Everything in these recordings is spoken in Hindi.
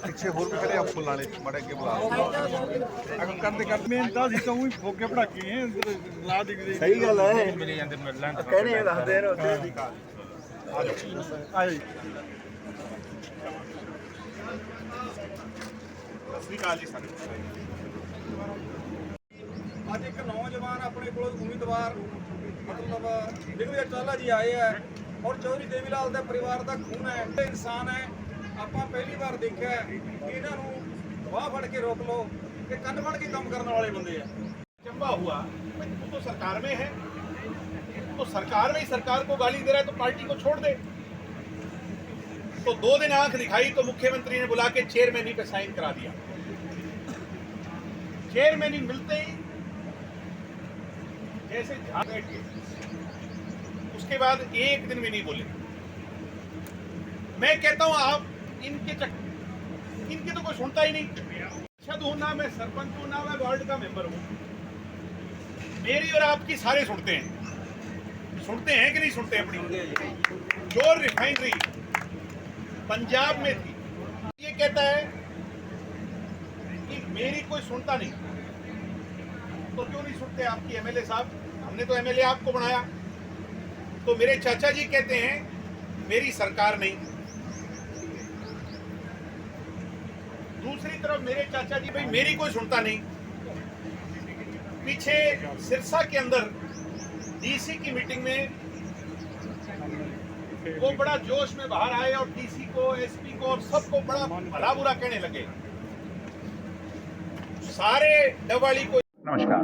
ਪਿੱਛੇ ਹੋਰ ਵੀ ਖੜੇ ਆ ਫੁੱਲ ਵਾਲੇ ਮੜੇ ਅੱਗੇ ਬੁਲਾ ਅਗਰ ਕਰਦੇ ਕਰਦੇ ਮਿਹਨਤਾਂ ਸੀ ਤਾਂ ਉਹੀ ਫੋਕੇ ਪੜਾਕੇ ਹੈ ਲਾ ਦਿਖਦੇ ਸਹੀ ਗੱਲ ਹੈ ਮਿਲੇ ਜਾਂਦੇ ਮਿਲਣ ਤਾਂ ਕਹਿਣੇ ਦੱਸਦੇ ਨੇ ਉੱਥੇ ਦੀ ਆਏ ਸ੍ਰੀ ਅਕਾਲ ਜੀ ਸਾਰੇ ਅੱਜ ਇੱਕ ਨੌਜਵਾਨ ਆਪਣੇ ਕੋਲ ਉਮੀਦਵਾਰ ਮਤਲਬ ਦਿਗਵਿਜੇ ਚਾਲਾ ਜੀ ਆਏ ਹੈ ਔਰ ਚੌਧਰੀ ਦੇਵੀ ਲਾਲ ਦੇ ਪਰਿਵਾਰ ਦਾ ਖੂਨ ਹੈ ਇਹ ਇਨਸਾਨ ਹੈ ਆਪਾਂ ਪਹਿਲੀ ਵਾਰ ਦੇਖਿਆ ਕਿ ਇਹਨਾਂ ਨੂੰ ਦਬਾਅ ਫੜ ਕੇ ਰੋਕ ਲਓ ਕਿ ਕੰਨ ਫੜ ਕੇ ਕੰਮ ਕਰਨ ਵਾਲੇ ਬੰਦੇ ਆ चंबा हुआ वो तो सरकार में है तो सरकार में ही सरकार को गाली दे रहा है तो पार्टी को छोड़ दे। तो 2 दिन आंख दिखाई तो मुख्यमंत्री ने बुला के चेयरमैनी पे साइन करा दिया। चेयरमैनी मिलते ही जैसे झाड़ बैठ गए, उसके बाद एक दिन भी नहीं बोले। मैं कहता हूं आप इनके तो कोई सुनता ही नहीं। अच्छा हूं ना मैं सरपंच हूं ना मैं वार्ड का मेंबर हूं, मेरी और आपकी सारे सुनते हैं कि नहीं सुनते? अपनी जो रिफाइनरी पंजाब में थी ये कहता है कि मेरी कोई सुनता नहीं, तो क्यों नहीं सुनते आपकी एमएलए साहब? हमने तो एमएलए आपको बनाया। तो मेरे चाचा जी कहते हैं मेरी सरकार नहीं। दूसरी तरफ मेरे चाचा जी भाई मेरी कोई सुनता नहीं। पीछे सिरसा के अंदर डीसी की मीटिंग में वो बड़ा जोश में बाहर आए और डीसी को एसपी को और सबको बड़ा भला बुरा कहने लगे। सारे डबवाली को नमस्कार।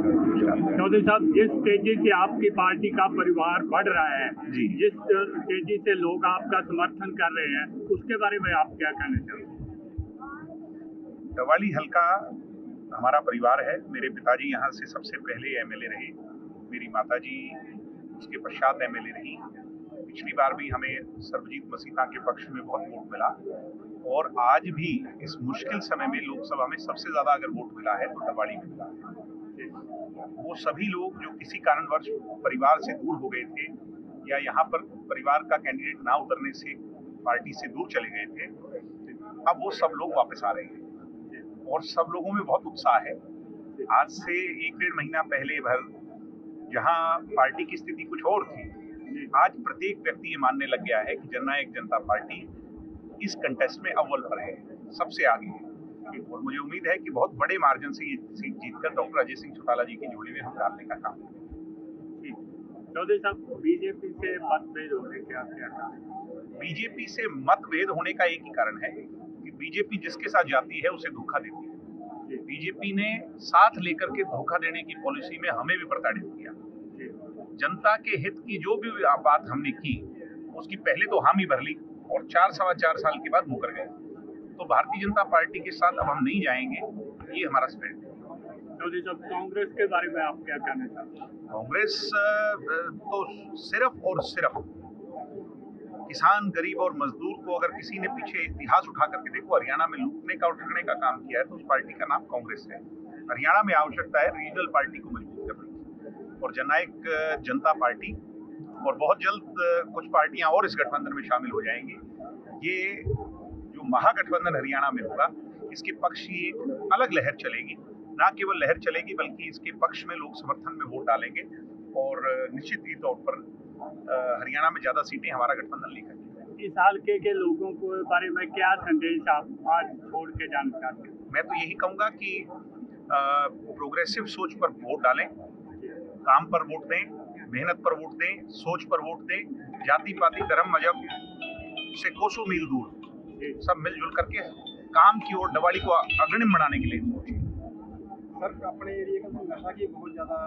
चौधरी साहब, जिस तेजी से आपकी पार्टी का परिवार बढ़ रहा है जी, जिस तेजी से लोग आपका समर्थन कर रहे हैं, उसके बारे में आप क्या कहना चाहोगे? डबवाली हल्का हमारा परिवार है। मेरे पिताजी यहाँ से सबसे पहले एमएलए रहे, मेरी माताजी उसके पश्चात एमएलए रही। पिछली बार भी हमें सर्वजीत मसीता के पक्ष में बहुत वोट मिला और आज भी इस मुश्किल समय में लोकसभा में सबसे ज़्यादा अगर वोट मिला है तो डबवाली में मिला है। वो सभी लोग जो किसी कारणवश परिवार से दूर हो गए थे या यहाँ पर परिवार का कैंडिडेट ना उतरने से पार्टी से दूर चले गए थे, अब वो सब लोग वापस आ रहे हैं और सब लोगों में बहुत उत्साह है। आज से 1-1.5 महीना पहले भर जहां पार्टी की स्थिति कुछ और थी, आज प्रत्येक व्यक्ति ये मानने लग गया है कि जननायक जनता पार्टी इस कंटेस्ट में अव्वल पर है, सबसे आगे है। और मुझे उम्मीद है कि बहुत बड़े मार्जिन से ये सीट जीतकर डॉक्टर अजय सिंह चौटाला जी की झोली में हम डालने का काम करेंगे। चौधरी साहब, बीजेपी से मतभेद होने के आप क्या कहें? बीजेपी से मतभेद होने का एक ही कारण है कि बीजेपी जिसके साथ जाती है उसे धोखा देती है। बीजेपी ने साथ लेकर के धोखा देने की पॉलिसी में हमें भी प्रताड़ित किया। जनता के हित की जो भी बात हमने की उसकी पहले तो हामी भर ली और 4-4.25 साल के बाद मुकर गए। तो भारतीय जनता पार्टी के साथ अब हम नहीं जाएंगे, ये हमारा स्टैंड है। चौधरी साहब, कांग्रेस के बारे में आप क्या कहना चाहते हैं? कांग्रेस तो सिर्फ और सिर्फ किसान, गरीब और मजदूर को अगर किसी ने पीछे इतिहास उठा करके देखो, हरियाणा में लूटने का और ठगने का काम किया है तो उस पार्टी का नाम कांग्रेस है। हरियाणा में आवश्यकता है रीजनल पार्टी को मजबूत करने की और जननायक जनता पार्टी और बहुत जल्द कुछ पार्टियां और इस गठबंधन में शामिल हो जाएंगी। ये जो महागठबंधन हरियाणा में होगा, इसके पक्ष ही एक अलग लहर चलेगी। न केवल लहर चलेगी बल्कि इसके पक्ष में लोग समर्थन में वोट डालेंगे और निश्चित ही तौर पर हरियाणा में ज्यादा सीटें हमारा गठबंधन लेकर। इस हल्के के लोगों को बारे में क्या संदेश आप आज छोड़ के जाना चाहते हैं? मैं तो यही कहूंगा कि प्रोग्रेसिव सोच पर वोट डालें, काम पर वोट दें, मेहनत पर वोट दें, सोच पर वोट दें। जाति पाति धर्म मजहब से कोसों मील दूर सब मिलजुल करके काम की ओर डबवाली को अग्रणी बनाने के लिए सोचें। सर, अपने एरिया का नशा की बहुत ज़्यादा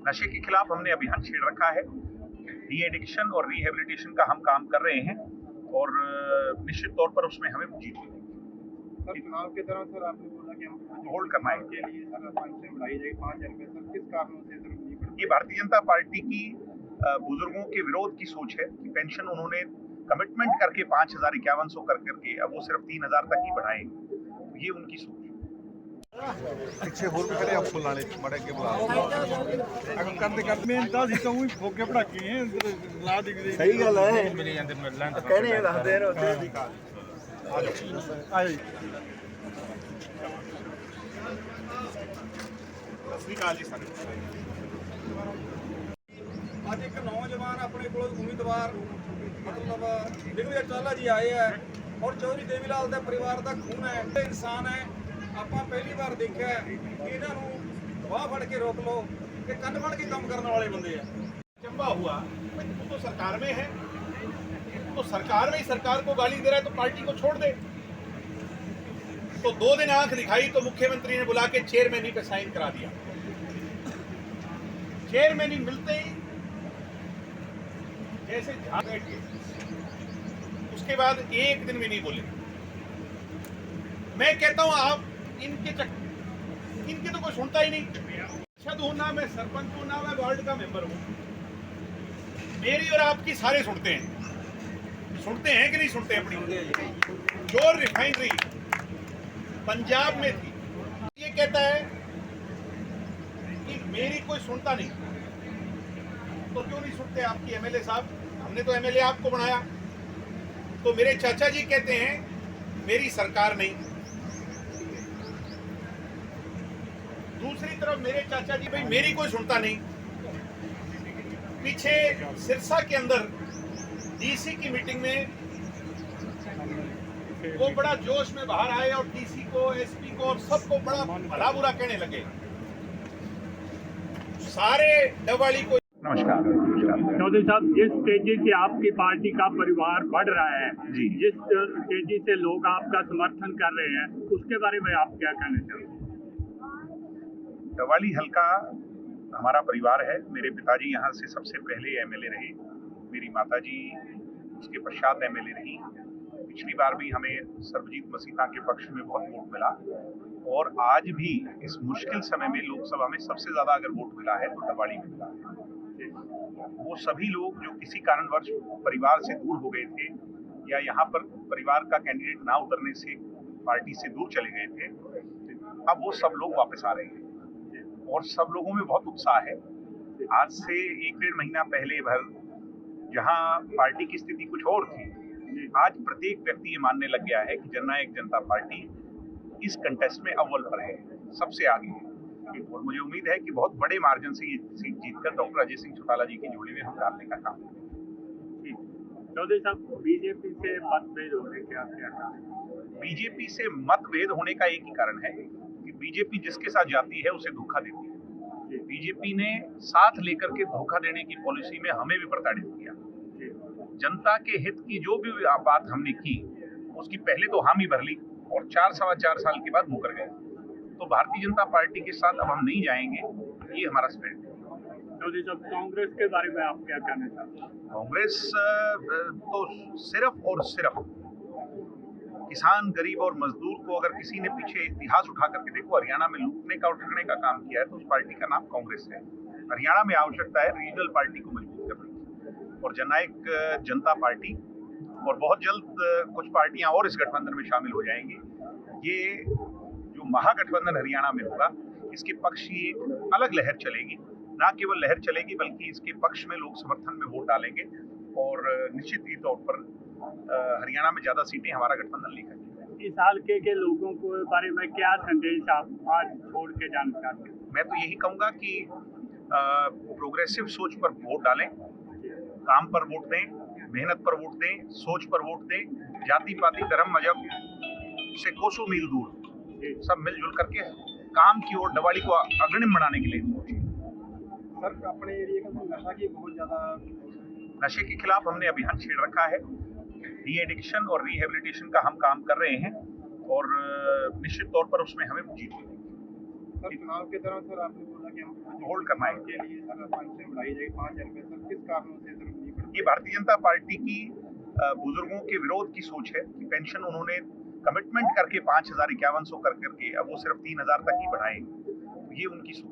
नशे के खिलाफ हमने अभियान छेड़ रखा है। डी एडिक्शन और रिहेबिलिटेशन का हम काम कर रहे हैं और निश्चित तौर पर उसमें हमें जीत मिलेगी। सर, चुनाव के दौरान सर आपने बोला कि हम होल्ड करना है के लिए सर पेंशन बढ़ाई जाएगी 5,000 रुपये। सर, किस कारणों से सर नहीं बढ़ी? ये भारतीय जनता पार्टी की बुजुर्गों के विरोध की सोच है कि पेंशन उन्होंने कमिटमेंट करके 5,051 करके अब वो सिर्फ 3,000 तक ही बढ़ाए। ये उनकी सोच है। ਪਿੱਛੇ ਹੋਰ ਵੀ ਖੜੇ ਆ ਫੁੱਲ ਵਾਲੇ ਮੜੇ ਅੱਗੇ ਬੁਲਾ ਅਗਰ ਕਰਦੇ ਕਰਦੇ ਮਿਹਨਤਾਂ ਸੀ ਤਾਂ ਉਹੀ ਫੋਕੇ ਪੜਾਕੇ ਹੈ ਲਾ ਦਿਖਦੇ ਸਹੀ ਗੱਲ ਹੈ ਮਿਲੇ ਜਾਂਦੇ ਮਿਲਣ ਤਾਂ ਕਹਿਣੇ ਦੱਸਦੇ ਨੇ ਉੱਥੇ ਦੀ ਅੱਜ ਇੱਕ ਨੌਜਵਾਨ ਆਪਣੇ ਕੋਲ ਉਮੀਦਵਾਰ ਮਤਲਬ ਦਿਗਵਿਜੇ ਚਾਲਾ ਜੀ ਆਏ ਹੈ ਔਰ ਚੌਧਰੀ ਦੇਵੀ ਲਾਲ ਦਾ ਪਰਿਵਾਰ ਦਾ ਖੂਨ ਹੈ ਇਹ ਇਨਸਾਨ ਹੈ। ਆਪਾਂ ਪਹਿਲੀ ਵਾਰ ਦੇਖਿਆ ਹੈ ਕਿ ਇਹਨਾਂ ਨੂੰ ਬਾਹ ਫੜ ਕੇ ਰੋਕ ਲਓ ਕਿ ਕੰਨ ਫੜ ਕੇ ਕੰਮ ਕਰਨ ਵਾਲੇ ਬੰਦੇ ਆ। चंबा हुआ वो तो सरकार में है, तो सरकार में ही सरकार को गाली दे रहा है तो पार्टी को छोड़ दे। तो 2 दिन आंख दिखाई तो मुख्यमंत्री ने बुला के चेयरमैनी पे साइन करा दिया। चेयरमैनी मिलते ही जैसे झाड़ बैठ गए, उसके बाद एक दिन भी नहीं बोले। मैं कहता हूं आप इनके तो कोई सुनता ही नहीं। छद हूं ना, मैं सरपंच हूं ना, मैं वार्ड का मेंबर हूं। मेरी और आपकी सारे सुनते हैं कि नहीं सुनते? अपनी जो रिफाइनरी पंजाब में थी, ये कहता है कि मेरी कोई सुनता नहीं, तो क्यों नहीं सुनते आपकी एमएलए साहब? हमने तो एमएलए आपको बनाया। तो मेरे चाचा जी कहते हैं मेरी सरकार नहीं। दूसरी तरफ मेरे चाचा जी भाई मेरी कोई सुनता नहीं। पीछे सिरसा के अंदर डीसी की मीटिंग में वो बड़ा जोश में बाहर आए और डीसी को, एसपी को और सबको बड़ा भला बुरा कहने लगे। सारे डवाली को नमस्कार। चौधरी साहब, जिस तेजी से आपकी पार्टी का परिवार बढ़ रहा है, जी। जिस तेजी से लोग आपका समर्थन कर रहे हैं, उसके बारे में आप क्या कहना चाहोगे? डवाली हल्का हमारा परिवार है। मेरे पिताजी यहाँ से सबसे पहले एमएलए रहे, मेरी माताजी उसके पश्चात एमएलए रही। पिछली बार भी हमें सर्वजीत मसीता के पक्ष में बहुत वोट मिला और आज भी इस मुश्किल समय में लोकसभा में सबसे ज़्यादा अगर वोट मिला है तो डवाली में मिला है। वो सभी लोग जो किसी कारणवश परिवार से दूर हो गए थे या यहाँ पर परिवार का कैंडिडेट ना उतरने से पार्टी से दूर चले गए थे, अब वो सब लोग वापस आ रहे हैं और सब लोगों में बहुत उत्साह है। आज से 1-1.5 महीना पहले भर जहां पार्टी की स्थिति कुछ और थी, आज प्रत्येक व्यक्ति ये मानने लग गया है कि जननायक जनता पार्टी इस कंटेस्ट में अव्वल पर है, सबसे आगे है। और मुझे उम्मीद है कि बहुत बड़े मार्जिन से ये सीट जीतकर डॉक्टर अजय सिंह चौटाला जी की झोली में हम डालने का काम करेंगे। चौधरी साहब, बीजेपी से मतभेद होने के आप क्या कहेंगे? बीजेपी से मतभेद होने का एक ही कारण है कि बीजेपी जिसके साथ जाती है उसे धोखा देती है। बीजेपी ने साथ लेकर के धोखा देने की पॉलिसी में हमें भी प्रताड़ित किया। जनता के हित की जो भी बात हमने की उसकी पहले तो हामी भर ली और 4-4.25 साल के बाद मुकर गए। तो भारतीय जनता पार्टी के साथ अब हम नहीं जाएंगे, ये हमारा स्टैंड है। चौधरी साहब, कांग्रेस के बारे में आप क्या कहना चाहते हैं? कांग्रेस तो सिर्फ और सिर्फ किसान, गरीब और मजदूर को अगर किसी ने पीछे इतिहास उठा करके देखो, हरियाणा में लूटने का और ठगने का काम किया है तो उस पार्टी का नाम कांग्रेस है। हरियाणा में आवश्यकता है रीजनल पार्टी को मजबूत करने की और जननायक जनता पार्टी और बहुत जल्द कुछ पार्टियां और इस गठबंधन में शामिल हो जाएंगी। ये जो महागठबंधन हरियाणा में होगा, इसके पक्ष ही एक अलग लहर चलेगी। ना केवल लहर चलेगी बल्कि इसके पक्ष में लोग समर्थन में वोट डालेंगे और निश्चित ही तौर पर हरियाणा में ज्यादा सीटें हमारा गठबंधन लेकर। इस हल्के के लोगों को बारे में क्या संदेश आप आज छोड़ के जाना चाहते हैं? मैं तो यही कहूंगा कि प्रोग्रेसिव सोच पर वोट डालें, काम पर वोट दें, मेहनत पर वोट दें, सोच पर वोट दें। जाति पाति धर्म मजहब से कोसों मील दूर सब मिलजुल करके काम की ओर डवाली को अग्रणी बनाने के लिए सोचें। सर, अपने एरिया का नशा की बहुत ज़्यादा, नशे के खिलाफ हमने अभियान छेड़ रखा है। डी एडिक्शन और रिहेबिलिटेशन का हम काम कर रहे हैं और निश्चित तौर पर उसमें हमें जीत मिलेगी। सर चुनाव के दौरान सर आपने बोला कि हम होल्ड करना है के लिए सर पेंशन बढ़ाई जाएगी 5,000 रुपये। सर किस कारणों से सर नहीं बढ़? ये भारतीय जनता पार्टी की बुजुर्गों के विरोध की सोच है कि पेंशन उन्होंने कमिटमेंट करके 5,5100 कर करके अब वो सिर्फ 3,000 तक ही बढ़ाएंगे। ये उनकी सोच